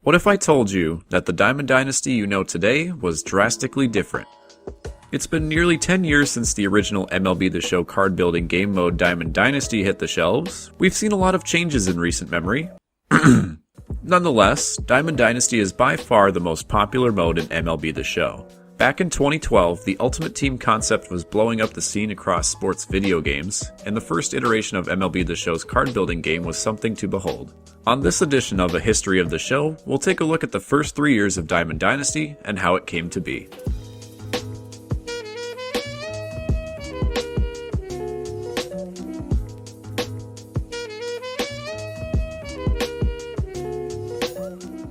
What if I told you that the Diamond Dynasty you know today was drastically different? It's been nearly 10 years since the original MLB The Show card building game mode Diamond Dynasty hit the shelves. We've seen a lot of changes in recent memory. Nonetheless, Diamond Dynasty is by far the most popular mode in MLB The Show. Back in 2012, the Ultimate Team concept was blowing up the scene across sports video games, and the first iteration of MLB The Show's card building game was something to behold. On this edition of A History of the Show, we'll take a look at the first 3 years of Diamond Dynasty and how it came to be.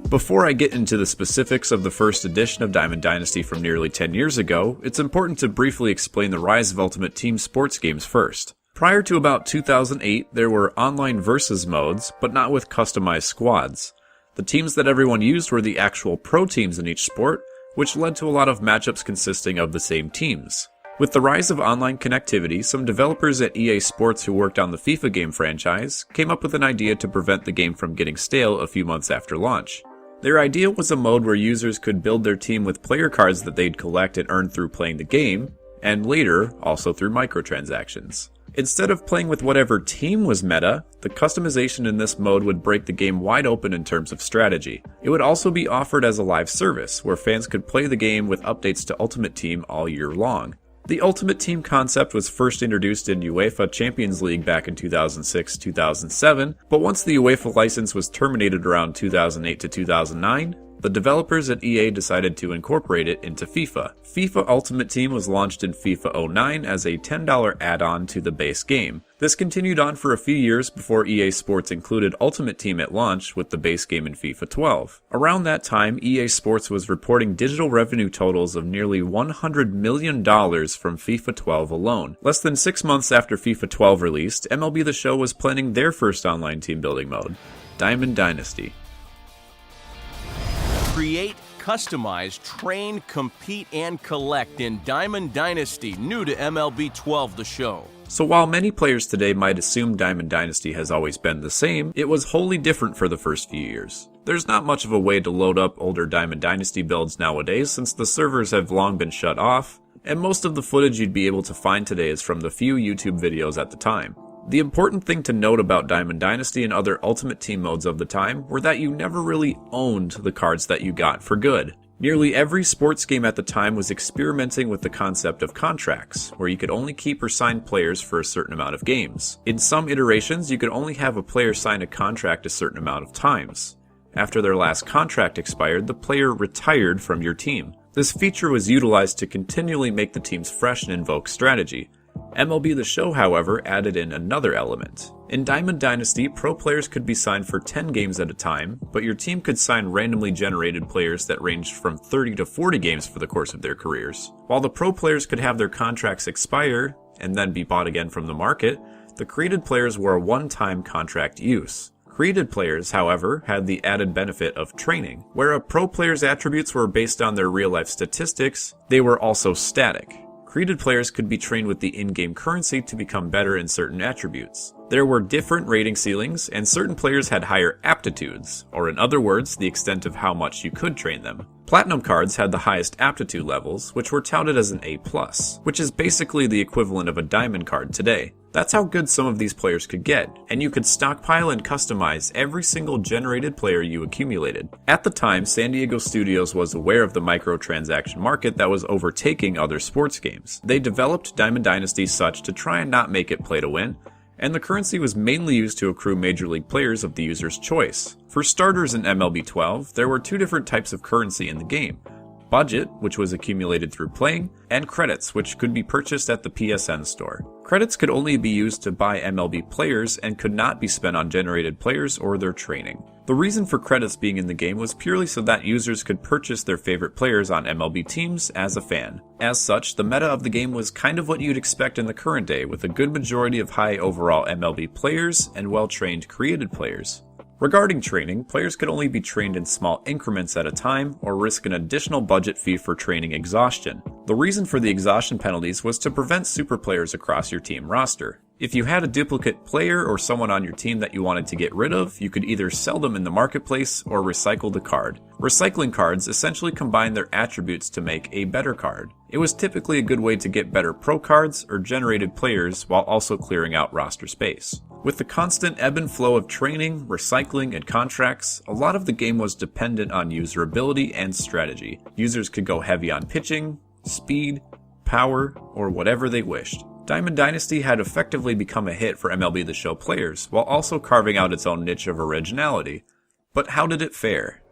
Before I get into the specifics of the first edition of Diamond Dynasty from nearly 10 years ago, it's important to briefly explain the rise of Ultimate Team sports games first. Prior to about 2008, there were online versus modes, but not with customized squads. The teams that everyone used were the actual pro teams in each sport, which led to a lot of matchups consisting of the same teams. With the rise of online connectivity, some developers at EA Sports who worked on the FIFA game franchise came up with an idea to prevent the game from getting stale a few months after launch. Their idea was a mode where users could build their team with player cards that they'd collect and earn through playing the game, and later, also through microtransactions. Instead of playing with whatever team was meta, the customization in this mode would break the game wide open in terms of strategy. It would also be offered as a live service, where fans could play the game with updates to Ultimate Team all year long. The Ultimate Team concept was first introduced in UEFA Champions League back in 2006-2007, but once the UEFA license was terminated around 2008 to 2009, the developers at EA decided to incorporate it into FIFA. FIFA Ultimate Team was launched in FIFA 09 as a $10 add-on to the base game. This continued on for a few years before EA Sports included Ultimate Team at launch with the base game in FIFA 12. Around that time, EA Sports was reporting digital revenue totals of nearly $100 million from FIFA 12 alone. Less than 6 months after FIFA 12 released, MLB The Show was planning their first online team building mode, Diamond Dynasty. Create, customize, train, compete, and collect in Diamond Dynasty, new to MLB 12 The Show. So while many players today might assume Diamond Dynasty has always been the same, it was wholly different for the first few years. There's not much of a way to load up older Diamond Dynasty builds nowadays since the servers have long been shut off, and most of the footage you'd be able to find today is from the few YouTube videos at the time. The important thing to note about Diamond Dynasty and other Ultimate Team modes of the time were that you never really owned the cards that you got for good. Nearly every sports game at the time was experimenting with the concept of contracts, where you could only keep or sign players for a certain amount of games. In some iterations, you could only have a player sign a contract a certain amount of times. After their last contract expired, the player retired from your team. This feature was utilized to continually make the teams fresh and invoke strategy. MLB The Show, however, added in another element. In Diamond Dynasty, pro players could be signed for 10 games at a time, but your team could sign randomly generated players that ranged from 30 to 40 games for the course of their careers. While the pro players could have their contracts expire and then be bought again from the market, the created players were a one-time contract use. Created players, however, had the added benefit of training. Where a pro player's attributes were based on their real-life statistics, they were also static. Created players could be trained with the in-game currency to become better in certain attributes. There were different rating ceilings, and certain players had higher aptitudes, or in other words, the extent of how much you could train them. Platinum cards had the highest aptitude levels, which were touted as an A+, which is basically the equivalent of a diamond card today. That's how good some of these players could get, and you could stockpile and customize every single generated player you accumulated. At the time, San Diego Studios was aware of the microtransaction market that was overtaking other sports games. They developed Diamond Dynasty such to try and not make it play to win, and the currency was mainly used to accrue Major League players of the user's choice. For starters in MLB 12, there were two different types of currency in the game. Budget, which was accumulated through playing, and credits, which could be purchased at the PSN store. Credits could only be used to buy MLB players and could not be spent on generated players or their training. The reason for credits being in the game was purely so that users could purchase their favorite players on MLB teams as a fan. As such, the meta of the game was kind of what you'd expect in the current day, with a good majority of high overall MLB players and well-trained created players. Regarding training, players could only be trained in small increments at a time or risk an additional budget fee for training exhaustion. The reason for the exhaustion penalties was to prevent super players across your team roster. If you had a duplicate player or someone on your team that you wanted to get rid of, you could either sell them in the marketplace or recycle the card. Recycling cards essentially combine their attributes to make a better card. It was typically a good way to get better pro cards or generated players while also clearing out roster space. With the constant ebb and flow of training, recycling, and contracts, a lot of the game was dependent on user ability and strategy. Users could go heavy on pitching, speed, power, or whatever they wished. Diamond Dynasty had effectively become a hit for MLB The Show players, while also carving out its own niche of originality. But how did it fare?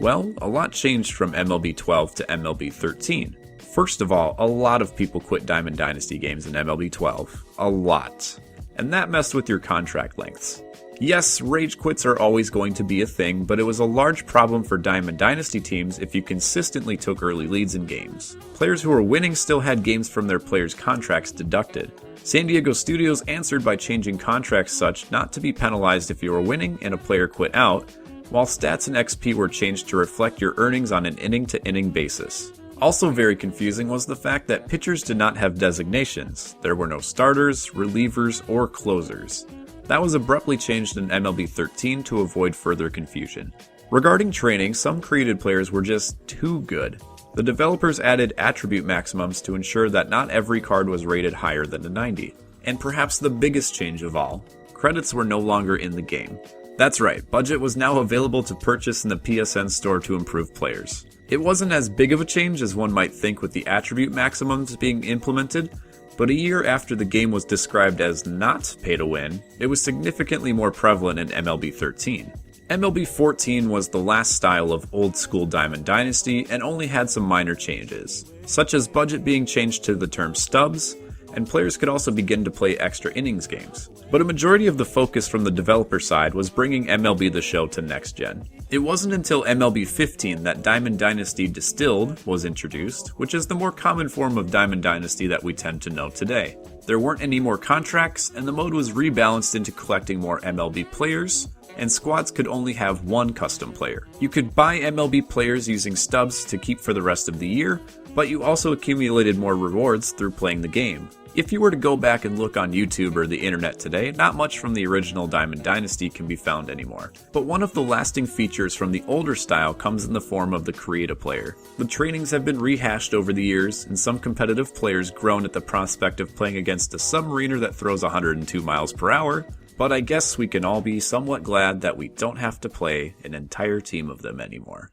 Well, a lot changed from MLB 12 to MLB 13. First of all, a lot of people quit Diamond Dynasty games in MLB 12. A lot. And that messed with your contract lengths. Yes, rage quits are always going to be a thing, but it was a large problem for Diamond Dynasty teams if you consistently took early leads in games. Players who were winning still had games from their players' contracts deducted. San Diego studios answered by changing contracts such not to be penalized if you were winning and a player quit out, while stats and XP were changed to reflect your earnings on an inning-to-inning basis. Also very confusing was the fact that pitchers did not have designations. There were no starters, relievers, or closers. That was abruptly changed in MLB 13 to avoid further confusion. Regarding training, some created players were just too good. The developers added attribute maximums to ensure that not every card was rated higher than a 90. And perhaps the biggest change of all, credits were no longer in the game. That's right, budget was now available to purchase in the PSN store to improve players. It wasn't as big of a change as one might think with the attribute maximums being implemented, but a year after the game was described as not pay to win, it was significantly more prevalent in MLB 13. MLB 14 was the last style of old school Diamond Dynasty and only had some minor changes, such as budget being changed to the term stubs, and players could also begin to play extra innings games. But a majority of the focus from the developer side was bringing MLB The Show to next gen. It wasn't until MLB 15 that Diamond Dynasty Distilled was introduced, which is the more common form of Diamond Dynasty that we tend to know today. There weren't any more contracts, and the mode was rebalanced into collecting more MLB players, and squads could only have one custom player. You could buy MLB players using stubs to keep for the rest of the year, but you also accumulated more rewards through playing the game. If you were to go back and look on YouTube or the internet today, not much from the original Diamond Dynasty can be found anymore. But one of the lasting features from the older style comes in the form of the Create a Player. The trainings have been rehashed over the years, and some competitive players groan at the prospect of playing against a submariner that throws 102 miles per hour, but I guess we can all be somewhat glad that we don't have to play an entire team of them anymore.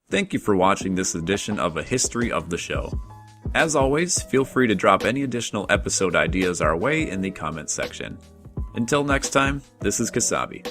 Thank you for watching this edition of A History of the Show. As always, feel free to drop any additional episode ideas our way in the comments section. Until next time, this is Kasabi.